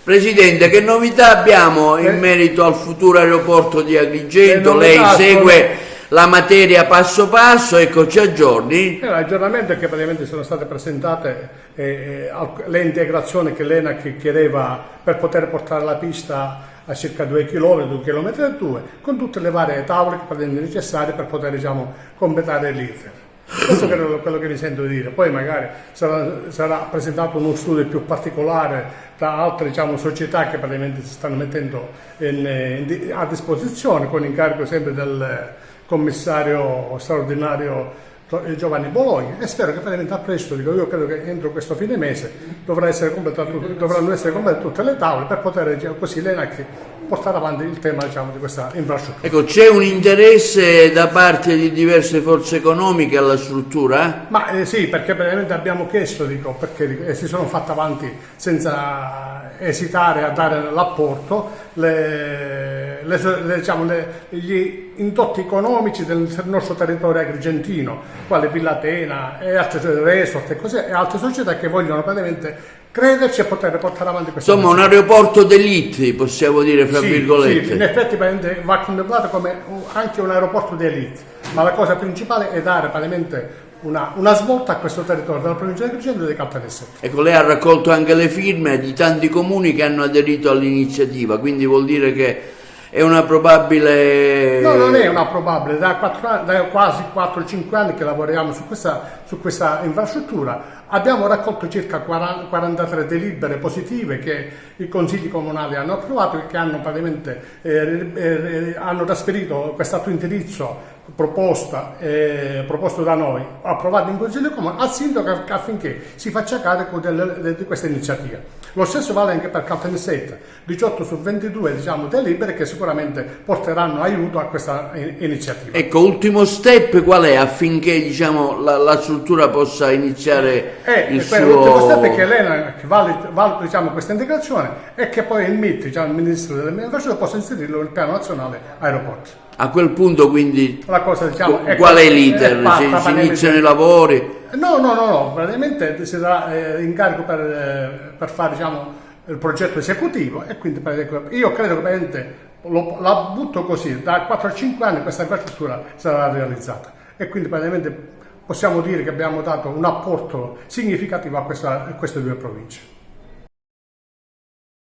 Presidente, che novità abbiamo in merito al futuro aeroporto di Agrigento? Lei novità segue la materia passo passo, ecco, ci aggiorni? L'aggiornamento è che praticamente sono state presentate le integrazioni che l'ENAC chiedeva per poter portare la pista a circa 2 km, 2 km e 2, con tutte le varie tavole che praticamente necessarie per poter, diciamo, completare l'iter. Questo è quello che mi sento di dire. Poi magari sarà presentato uno studio più particolare da altre, diciamo, società che praticamente si stanno mettendo a disposizione, con incarico sempre del commissario straordinario Giovanni Bologna, e spero che praticamente a presto, io credo che entro questo fine mese dovranno essere completate tutte le tavole per poter, diciamo, così l'ENAC portare avanti il tema, diciamo, di questa infrastruttura. Ecco, c'è un interesse da parte di diverse forze economiche alla struttura? Ma sì, perché praticamente abbiamo chiesto, perché si sono fatte avanti senza esitare a dare l'apporto gli indotti economici del nostro territorio agrigentino, quale Villa Atena e altre resort e così, e altre società che vogliono praticamente crederci e poter portare avanti questo. Insomma, un aeroporto d'élite, possiamo dire, fra virgolette. Sì, in effetti va contemplato come anche un aeroporto di elite, ma la cosa principale è dare praticamente una svolta a questo territorio della provincia di Agrigento e di Caltanissetta. Ecco, lei ha raccolto anche le firme di tanti comuni che hanno aderito all'iniziativa, quindi vuol dire che è una probabile... No, non è una probabile, da quasi 4-5 anni che lavoriamo su questa infrastruttura. Abbiamo raccolto circa 43 delibere positive che i consigli comunali hanno approvato e che hanno praticamente hanno trasferito quest'atto indirizzo proposto da noi, approvato in Consiglio Comunale, al sindaco affinché si faccia carico di questa iniziativa. Lo stesso vale anche per Caltanissetta, 18 su 22, diciamo, delibere che sicuramente porteranno aiuto a questa iniziativa. Ecco, ultimo step qual è affinché, diciamo, la struttura possa iniziare il suo... L'ultimo step è che l'ENAC valuta, diciamo, questa integrazione e che poi il MIT, diciamo, il Ministro delle Infrastrutture, possa inserirlo nel piano nazionale aeroporti. A quel punto, quindi, la cosa, diciamo, qual è l'iter? Si iniziano i lavori? No, praticamente si darà incarico per fare, diciamo, il progetto esecutivo, e quindi io credo che praticamente la butto così, da 4-5 anni questa infrastruttura sarà realizzata, e quindi praticamente possiamo dire che abbiamo dato un apporto significativo a queste due province.